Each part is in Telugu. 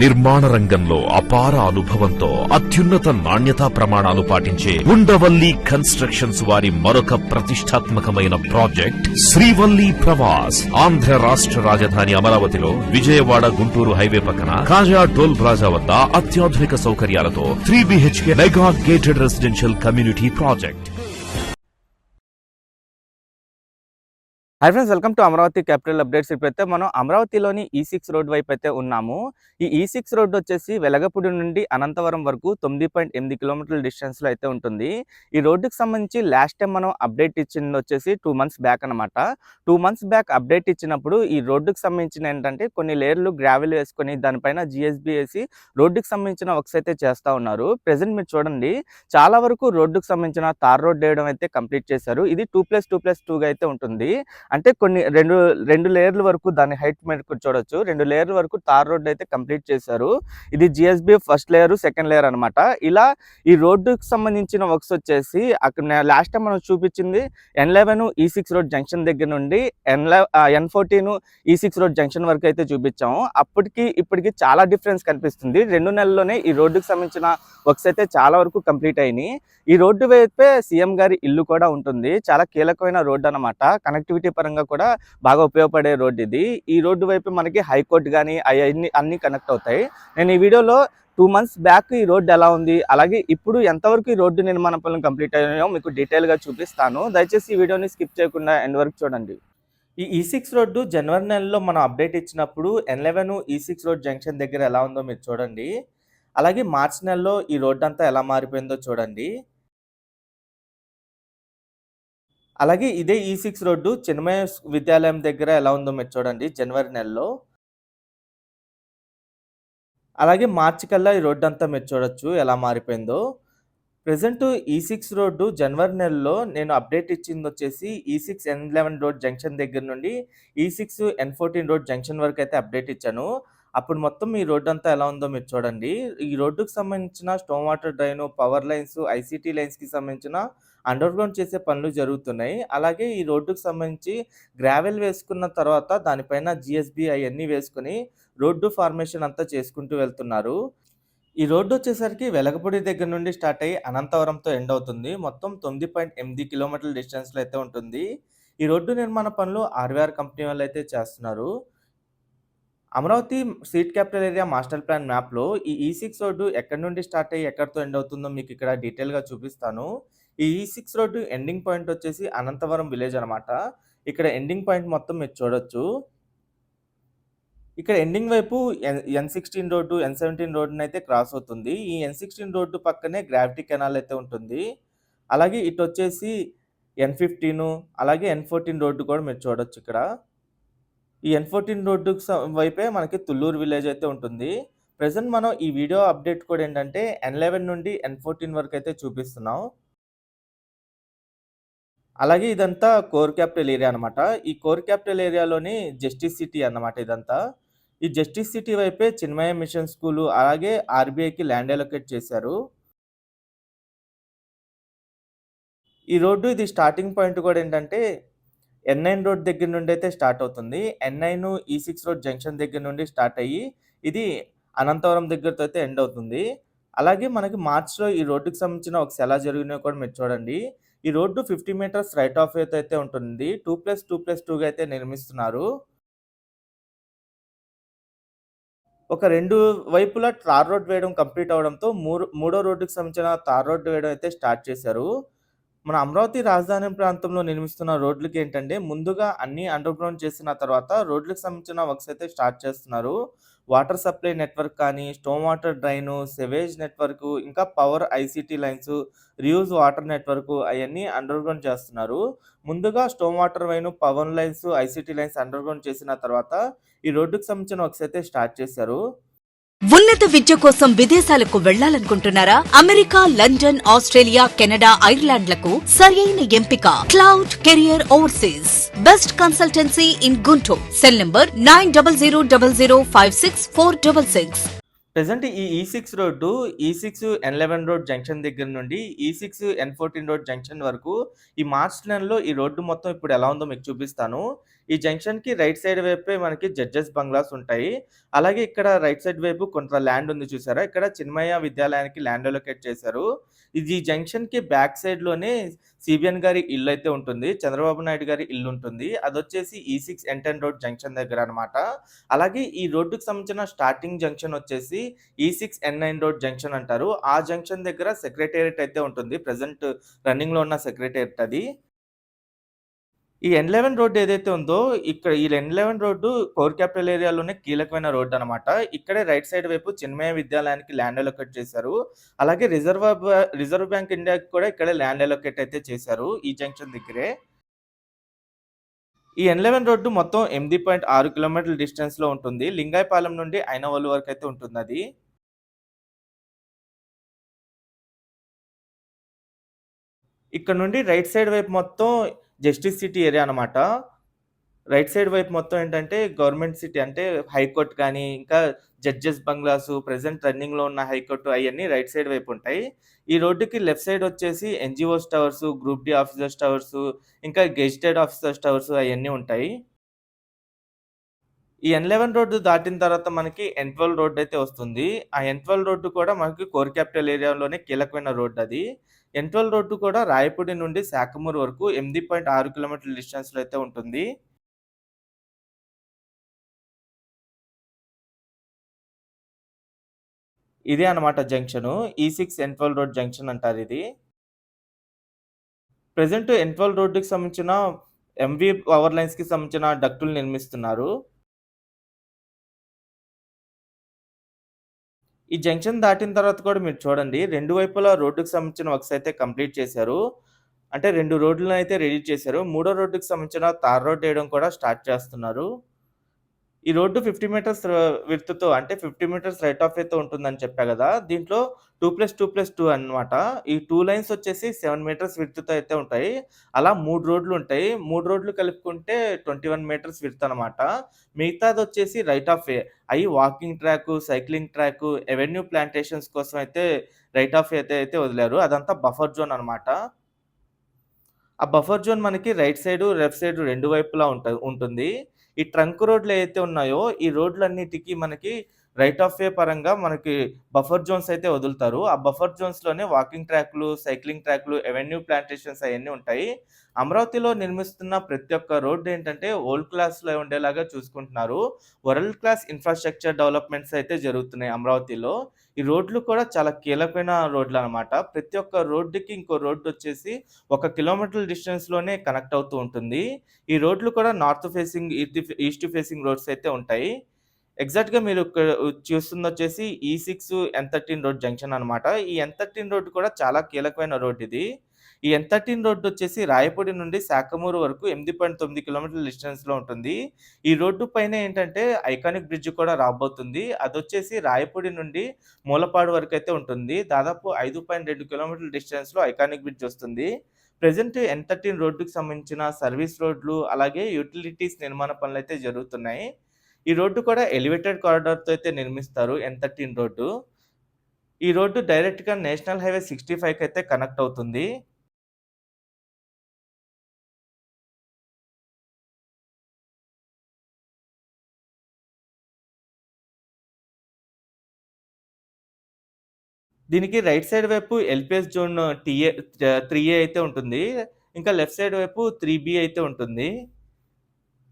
నిర్మాణ రంగంలో అపార అనుభవంతో అత్యున్నత నాణ్యతా ప్రమాణాలు పాటించే ఉండవల్లి కన్స్ట్రక్షన్స్ వారి మరొక ప్రతిష్టాత్మకమైన ప్రాజెక్ట్ శ్రీవల్లి ప్రవాస్. ఆంధ్ర రాష్ట్ర రాజధాని అమరావతిలో విజయవాడ గుంటూరు హైవే పక్కన కాజా టోల్ ప్లాజా వద్ద అత్యాధునిక సౌకర్యాలతో 3 BHK mega gated residential community project. Hi friends, welcome to Amaravati capital updates. ఇప్పుడైతే మనం అమరావతిలోని E6 రోడ్ వైపు అయితే ఉన్నాము. ఈ E6 రోడ్ వచ్చేసి వెలగపూడి నుండి అనంతవరం వరకు 9.8 కిలోమీటర్ల డిస్టెన్స్లో అయితే ఉంటుంది. ఈ రోడ్డుకి సంబంధించి లాస్ట్ టైం మనం అప్డేట్ ఇచ్చింది వచ్చేసి 2 మంత్స్ బ్యాక్ అనమాట. 2 మంత్స్ బ్యాక్ అప్డేట్ ఇచ్చినప్పుడు ఈ రోడ్డుకి సంబంధించిన ఏంటంటే కొన్ని లేయర్లు గ్రావెల్ వేసుకొని దానిపైన GSB వేసి రోడ్డుకి సంబంధించిన వర్క్స్ అయితే చేస్తూ ఉన్నారు. ప్రెసెంట్ మీరు చూడండి, చాలా వరకు రోడ్డుకి సంబంధించిన తార్ రోడ్ వేయడం అయితే కంప్లీట్ చేశారు. ఇది 2+2+2గా అయితే ఉంటుంది. అంటే కొన్ని రెండు లేయర్ల వరకు దాని హైట్ మీద చూడొచ్చు. 2 లేయర్ల వరకు తార్ రోడ్ అయితే కంప్లీట్ చేశారు. ఇది GSB first layer, second layer అనమాట. ఇలా ఈ రోడ్డుకి సంబంధించిన వర్క్స్ వచ్చేసి అక్కడ లాస్ట్ టైం మనం చూపించింది N11 E6 రోడ్ జంక్షన్ దగ్గర నుండి N14 E6 రోడ్ జంక్షన్ వరకు అయితే చూపించాము. అప్పటికి ఇప్పటికి చాలా డిఫరెన్స్ కనిపిస్తుంది. 2 నెలల్లోనే ఈ రోడ్డుకి సంబంధించిన వర్క్స్ అయితే చాలా వరకు కంప్లీట్ అయినాయి. ఈ రోడ్డు వైపే సీఎం గారి ఇల్లు కూడా ఉంటుంది. చాలా కీలకమైన రోడ్డు అనమాట. కనెక్టివిటీ పరంగా కూడా బాగా ఉపయోగపడే రోడ్డు ఇది. ఈ రోడ్డు వైపు మనకి హైకోర్టు కానీ అన్ని కనెక్ట్ అవుతాయి. నేను ఈ వీడియోలో 2 మంత్స్ బ్యాక్ ఈ రోడ్డు ఎలా ఉంది, అలాగే ఇప్పుడు ఎంతవరకు ఈ రోడ్డు నిర్మాణ పనులు కంప్లీట్ అయ్యాయో మీకు డీటెయిల్గా చూపిస్తాను. దయచేసి ఈ వీడియోని స్కిప్ చేయకుండా ఎండ్ వరకు చూడండి. ఈ E6 రోడ్డు జనవరి నెలలో మనం అప్డేట్ ఇచ్చినప్పుడు N11 E6 రోడ్ జంక్షన్ దగ్గర ఎలా ఉందో మీరు చూడండి. అలాగే మార్చి నెలలో ఈ రోడ్డు అంతా ఎలా మారిపోయిందో చూడండి. అలాగే ఇదే E6 రోడ్డు చిన్మయ విద్యాలయం దగ్గర ఎలా ఉందో మీరు చూడండి జనవరి నెలలో. అలాగే మార్చి కల్లా ఈ రోడ్డు అంతా మీరు చూడొచ్చు ఎలా మారిపోయిందో. ప్రెజెంట్ E6 రోడ్డు జనవరి నెలలో నేను అప్డేట్ ఇచ్చింది వచ్చేసి E6 N11 రోడ్ జంక్షన్ దగ్గర నుండి E6 N14 రోడ్ జంక్షన్ వరకు అయితే అప్డేట్ ఇచ్చాను. అప్పుడు మొత్తం ఈ రోడ్డు అంతా ఎలా ఉందో మీరు చూడండి. ఈ రోడ్డుకు సంబంధించిన storm water drain, power lines, ICT లైన్స్కి సంబంధించిన అండర్ గ్రౌండ్ చేసే పనులు జరుగుతున్నాయి. అలాగే ఈ రోడ్డుకు సంబంధించి గ్రావెల్ వేసుకున్న తర్వాత దానిపైన GSB అవన్నీ వేసుకొని రోడ్డు ఫార్మేషన్ అంతా చేసుకుంటూ వెళ్తున్నారు. ఈ రోడ్డు వచ్చేసరికి వెలగపూడి దగ్గర నుండి స్టార్ట్ అయ్యి అనంతవరంతో ఎండ్ అవుతుంది. మొత్తం 9.8 కిలోమీటర్ల డిస్టెన్స్లో అయితే ఉంటుంది. ఈ రోడ్డు నిర్మాణ పనులు RVR కంపెనీ వాళ్ళు అయితే చేస్తున్నారు. Amaravati street capital area master plan మ్యాప్లో ఈ E6 రోడ్డు ఎక్కడి నుండి స్టార్ట్ అయ్యి ఎక్కడితో ఎండ్ అవుతుందో మీకు ఇక్కడ డీటెయిల్గా చూపిస్తాను. ఈ E6 రోడ్డు ఎండింగ్ పాయింట్ వచ్చేసి అనంతవరం విలేజ్ అనమాట. ఇక్కడ ఎండింగ్ పాయింట్ మొత్తం మీరు చూడొచ్చు. ఇక్కడ ఎండింగ్ వైపు N16 రోడ్డు, N17 రోడ్డుని అయితే క్రాస్ అవుతుంది. ఈ N16 రోడ్డు పక్కనే గ్రావిటీ కెనాల్ అయితే ఉంటుంది. అలాగే ఇటు వచ్చేసి N15 అలాగే N14 రోడ్డు కూడా మీరు చూడొచ్చు. ఇక్కడ ఈ N14 రోడ్డు వైపే మనకి తుళ్ళూరు విలేజ్ అయితే ఉంటుంది. ప్రెజెంట్ మనం ఈ వీడియో అప్డేట్ కూడా ఏంటంటే N11 నుండి N14 వరకు అయితే చూపిస్తున్నాం. అలాగే ఇదంతా కోర్ క్యాపిటల్ ఏరియా అనమాట. ఈ కోర్ క్యాపిటల్ ఏరియాలోని జస్టిస్ సిటీ అన్నమాట ఇదంతా. ఈ జస్టిస్ సిటీ వైపే చిన్మయ మిషన్ స్కూలు అలాగే RBIకి ల్యాండ్ అలొకేట్ చేశారు. ఈ రోడ్డు ఇది స్టార్టింగ్ పాయింట్ కూడా ఏంటంటే N9 రోడ్ దగ్గర నుండి అయితే స్టార్ట్ అవుతుంది. N9 E6 రోడ్ జంక్షన్ దగ్గర నుండి స్టార్ట్ అయ్యి ఇది అనంతవరం దగ్గరతో అయితే ఎండ్ అవుతుంది. అలాగే మనకి మార్చ్లో ఈ రోడ్డుకి సంబంధించిన వర్క్స్ ఎలా జరిగినాయో కూడా మీరు చూడండి. ఈ road 50 meters right of way అయితే ఉంటుంది. 2+2+2గా అయితే నిర్మిస్తున్నారు. ఒక 2 వైపులా తార్ రోడ్ వేయడం కంప్లీట్ అవడంతో మూడో రోడ్డుకి సంబంధించిన తార్ రోడ్ వేయడం అయితే స్టార్ట్ చేశారు. మన అమరావతి రాజధాని ప్రాంతంలో నిర్మిస్తున్న రోడ్లకి ఏంటంటే ముందుగా అన్ని అండర్ గ్రౌండ్ చేసిన తర్వాత రోడ్లకు సంబంధించిన వర్క్స్ అయితే స్టార్ట్ చేస్తున్నారు. వాటర్ సప్లై నెట్వర్క్ కానీ, storm water drain, sewage network, ఇంకా power ICT lines, reuse water network అవన్నీ అండర్ గ్రౌండ్ చేస్తున్నారు. ముందుగా స్టోమ్ వాటర్ వైను, power lines, ICT lines under ground చేసిన తర్వాత ఈ రోడ్డుకు సంబంధించిన వర్క్స్ అయితే స్టార్ట్ చేశారు. ఉన్నత విద్య కోసం విదేశాలకు వెళ్లాలనుకుంటున్నారా? అమెరికా, లండన్, ఆస్ట్రేలియా, కెనడా, ఐర్లాండ్లకు సరైన ఎంపిక cloud career overseas. Best consultancy in Guntur. Cell number 9000056466. Present ఈ E6 road E6 N11 road junction దగ్గర నుండి E6 N14 రోడ్ జంక్షన్ వరకు ఈ మార్చ్ నెలలో ఈ రోడ్డు మొత్తం ఇప్పుడు ఎలా ఉందో మీకు చూపిస్తాను. ఈ జంక్షన్‌కి రైట్ సైడ్ వైపే మనకి జడ్జెస్ బంగ్లాస్ ఉంటాయి. అలాగే ఇక్కడ రైట్ సైడ్ వైపు కొంత ల్యాండ్ ఉంది చూసారా? ఇక్కడ చిన్మయ విద్యాలయానికి ల్యాండ్ అలొకేట్ చేశారు. ఇది ఈ జంక్షన్‌కి బ్యాక్ సైడ్‌లోనే సీబీఎన్ గారి ఇల్లయితే ఉంటుంది. చంద్రబాబు నాయుడు గారి ఇల్లుంటుంది. అదొచ్చేసి ఈ6 ఎన్10 రోడ్ జంక్షన్ దగ్గరనమాట. అలాగే ఈ రోడ్డుకి సంబంధించిన స్టార్టింగ్ జంక్షన్ వచ్చేసి ఈ6 ఎన్9 రోడ్ జంక్షన్ అంటారు. ఆ జంక్షన్ దగ్గర సెక్రటేరియట్ అయితే ఉంటుంది. ప్రెజెంట్ రన్నింగ్‌లో ఉన్న సెక్రటేరియట్ అది. ఈ ఎన్11 రోడ్ ఏదైతే ఉందో ఇక్కడ ఈ ఎన్11 రోడ్డు కోర్ క్యాపిటల్ ఏరియాలోనే కీలకమైన రోడ్డనమాట. ఇక్కడే రైట్ సైడ్ వైపు చిన్మయ విద్యాలయానికి ల్యాండ్ అలొకేట్ చేశారు. అలాగే రిజర్వ్ బ్యాంక్ ఇండియాకి కూడా ఇక్కడే ల్యాండ్ అలొకేట్ అయితే చేశారు. ఈ జంక్షన్ దగ్గరే. ఈ ఎన్11 రోడ్డు మొత్తం 8.6 కిలోమీటర్ల డిస్టెన్స్‌లో ఉంటుంది. లింగాయపాలెం నుండి ఐనవోలు వరకైతే ఉంటుందది. ఇక్కడ నుండి రైట్ సైడ్ వైపు మొత్తం జస్టిస్ సిటీ ఏరియా అనమాట. రైట్ సైడ్ వైపు మొత్తం ఏంటంటే గవర్నమెంట్ సిటీ అంటే హైకోర్ట్ కానీ, ఇంకా జడ్జెస్ బంగ్లాసు, ప్రెజెంట్ రన్నింగ్‌లో ఉన్న హైకోర్టు అయన్నీ రైట్ సైడ్ వైపు ఉంటాయి. ఈ రోడ్డుకి లెఫ్ట్ సైడ్ వచ్చేసి NGOs towers, group D officers towers, ఇంకా గెజిటెడ్ ఆఫీసర్స్ టవర్సు అయన్నీ ఉంటాయి. ఈ ఎన్11 రోడ్డు దాటిన తర్వాత మనకి ఎన్12 రోడ్డయితే వస్తుంది. ఆ ఎన్12 రోడ్డు కూడా మనకి కోర్ క్యాపిటల్ ఏరియాలోనే కీలకమైన రోడ్డది. ఎన్12 రోడ్డు కూడా రాయపూడి నుండి శాఖమూరు వరకు 8.6 కిలోమీటర్ల డిస్టెన్స్‌లో అయితే ఉంటుంది. ఇదే అనమాట జంక్షను. ఈ6 ఎన్12 రోడ్ జంక్షన్ అంటారిది. ప్రెజెంట్ ఎన్12 రోడ్డుకి సంబంధించిన ఎంవీ పవర్ లైన్స్‌కి సంబంధించిన డక్టులు నిర్మిస్తున్నారు. ఈ జంక్షన్ దాటిన తర్వాత కూడా మీరు చూడండి 2 వైపులా రోడ్డుకి సంబంధించిన వర్క్స్ అయితే కంప్లీట్ చేశారు. అంటే 2 రోడ్లనైతే రెడీ చేశారు. మూడో రోడ్డుకి సంబంధించిన తార్ రోడ్ ఏయడం కూడా స్టార్ట్ చేస్తున్నారు. ఈ రోడ్డు 50 మీటర్స్ విడ్త్‌తో అంటే 50 మీటర్స్ రైట్ ఆఫ్ వేతో ఉంటుందని చెప్పా గదా! దీంట్లో 2+2+2 అన్నమాట. ఈ 2 లైన్స్ వచ్చేసి 7 మీటర్స్ విడ్త్‌తో అయితే ఉంటాయి. అలా 3 రోడ్లుంటాయి. 3 రోడ్లు కలుపుకుంటే 21 మీటర్స్ విడ్త్ అనమాట. మిగతాదొచ్చేసి రైట్ ఆఫ్ వే. అయి walking track, cycling track, avenue plantations కోసం అయితే రైట్ ఆఫ్ వే అయితే వదిలారు. అదంతా బఫర్ జోన్ అనమాట. ఆ బఫర్ జోన్ మనకి రైట్ సైడు, లెఫ్ట్ సైడు 2 వైపులా ఉంటుంది. ఈ ట్రంక్ రోడ్లు ఏవైతే ఉన్నాయో, ఈ రోడ్లన్నిటికి మనకి రైట్ ఆఫ్ వే పరంగా మనకి బఫర్ జోన్స్ అయితే వదులుతారు. ఆ బఫర్ జోన్స్‌లోనే వాకింగ్ ట్రాక్‌లు, సైక్లింగ్ ట్రాక్‌లు, అవెన్యూ ప్లాంటేషన్స్ అయన్నీ ఉంటాయి. అమరావతిలో నిర్మిస్తున్న ప్రతి ఒక్క రోడ్ ఏంటంటే వరల్డ్ క్లాస్‌లో ఉండేలాగా చూసుకుంటున్నారు. వరల్డ్ క్లాస్ ఇన్‌ఫ్రాస్ట్రక్చర్ డెవలప్‌మెంట్స్ అయితే జరుగుతున్నాయి అమరావతిలో. ఈ రోడ్లు కూడా చాలా కీలకమైన రోడ్లనమాట. ప్రతి ఒక్క రోడ్డుకి ఇంకో రోడ్డొచ్చేసి 1 కిలోమీటర్ల డిస్టెన్స్‌లోనే కనెక్ట్ అవుతూ ఉంటుంది. ఈ రోడ్లు కూడా north facing, east facing roads అయితే ఉంటాయి. ఎగ్జాక్ట్‌గా మీరు ఇక్కడ చూస్తుందొచ్చేసి ఈ6 ఎన్13 రోడ్ జంక్షన్ అనమాట. ఈ ఎన్13 రోడ్ కూడా చాలా కీలకమైన రోడ్ ఇది. ఈ ఎన్13 రోడ్డొచ్చేసి రాయపూడి నుండి శాఖమూరు వరకు 8.9 కిలోమీటర్ల డిస్టెన్స్‌లో ఉంటుంది. ఈ రోడ్డు పైన ఏంటంటే ఐకానిక్ బ్రిడ్జ్ కూడా రాబోతుంది. అదొచ్చేసి రాయపూడి నుండి మూలపాడు వరకైతే ఉంటుంది. దాదాపు 5.2 కిలోమీటర్ల డిస్టెన్స్‌లో ఐకానిక్ బ్రిడ్జ్ వస్తుంది. ప్రెజెంట్ ఎన్13 రోడ్డుకి సంబంధించిన సర్వీస్ రోడ్లు, అలాగే యుటిలిటీస్ నిర్మాణ పనులైతే జరుగుతున్నాయి. ఈ రోడ్డు కూడా ఎలివేటెడ్ కారిడార్‌తో అయితే నిర్మిస్తారు ఎన్13 రోడ్డు. ఈ రోడ్డు డైరెక్ట్‌గా నేషనల్ హైవే 65కి అయితే కనెక్ట్ అవుతుంది. దీనికి రైట్ సైడ్ వైపు ఎల్‌పిఎస్ జోన్ 3ఏ అయితే ఉంటుంది. ఇంకా లెఫ్ట్ సైడ్ వైపు 3బి అయితే ఉంటుంది.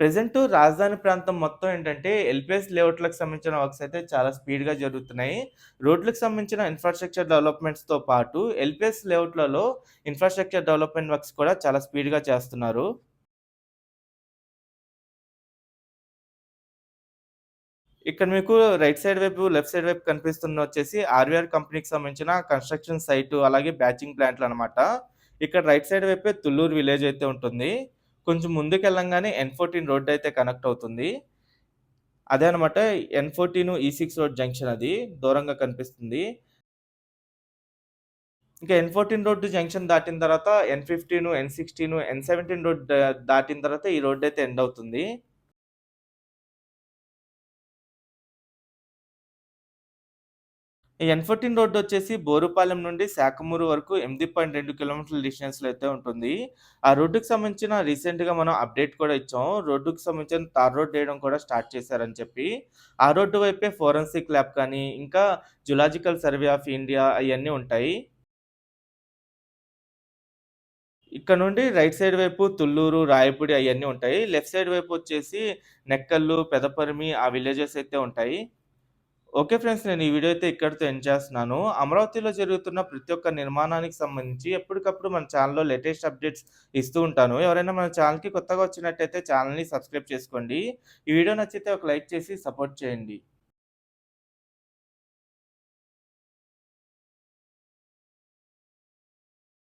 ప్రెజెంట్ రాజధాని ప్రాంతం మొత్తం ఏంటంటే ఎల్‌పిఎస్ లేఅవుట్‌లకు సంబంధించిన వర్క్స్ అయితే చాలా స్పీడ్‌గా జరుగుతున్నాయి. రోడ్లకు సంబంధించిన ఇన్‌ఫ్రాస్ట్రక్చర్ డెవలప్‌మెంట్స్‌తో పాటు ఎల్‌పిఎస్ లేఅవుట్‌లలో ఇన్‌ఫ్రాస్ట్రక్చర్ డెవలప్‌మెంట్ వర్క్స్ కూడా చాలా స్పీడ్‌గా చేస్తున్నారు. ఇక్కడ మీకు రైట్ సైడ్ వైపు, లెఫ్ట్ సైడ్ వైపు కనిపిస్తున్నవొచ్చేసి ఆర్‌వీఆర్ కంపెనీకి సంబంధించిన కన్‌స్ట్రక్షన్ సైటు, అలాగే బ్యాచింగ్ ప్లాంట్‌లనమాట. ఇక్కడ రైట్ సైడ్ వైపే తుళ్ళూరు విలేజ్ అయితే ఉంటుంది. కొంచెం ముందుకెళ్ళంగానే ఎన్14 రోడ్ అయితే కనెక్ట్ అవుతుంది. అదే అనమాట ఎన్14 ఈ6 రోడ్ జంక్షన్ అది. దూరంగా కనిపిస్తుంది. ఇంకా ఎన్14 రోడ్డు జంక్షన్ దాటిన తర్వాత ఎన్15, ఎన్16, ఎన్17 రోడ్ దాటిన తర్వాత ఈ రోడ్ అయితే ఎండ్ అవుతుంది. ఈ N14 రోడ్ వచ్చేసి బోరుపాలెం నుండి శాఖమూరు వరకు 8.2 కిలోమీటర్ల డిస్టెన్స్‌లో అయితే ఉంటుంది. ఆ రోడ్డుకి సంబంధించిన రీసెంట్‌గా మనం అప్డేట్ కూడా ఇచ్చాం. రోడ్డుకి సంబంధించిన తార్ రోడ్ ఏయడం కూడా స్టార్ట్ చేశారని చెప్పి. ఆ రోడ్డు వైపే ఫోరెన్సిక్ ల్యాబ్ కానీ, ఇంకా జులాజికల్ సర్వే ఆఫ్ ఇండియా అయన్నీ ఉంటాయి. ఇక్కడ నుండి రైట్ సైడ్ వైపు తుళ్ళూరు, రాయపూడి అయన్నీ ఉంటాయి. లెఫ్ట్ సైడ్ వైపు వచ్చేసి నెక్కల్లు, పెదపరిమి ఆ విలేజెస్ అయితే ఉంటాయి. Okay friends. నేను ఈ వీడియో అయితే ఇక్కడితో ఎండ్ చేస్తున్నాను. అమరావతిలో జరుగుతున్న ప్రతి ఒక్క నిర్మాణానికి సంబంధించి ఎప్పటికప్పుడు మన ఛానెల్‌లో లేటెస్ట్ అప్డేట్స్ ఇస్తూ ఉంటాను. ఎవరైనా మన ఛానెల్‌కి కొత్తగా వచ్చినట్టయితే ఛానెల్‌ని సబ్స్క్రైబ్ చేసుకోండి. ఈ వీడియో నచ్చితే ఒక లైక్ చేసి సపోర్ట్ చేయండి.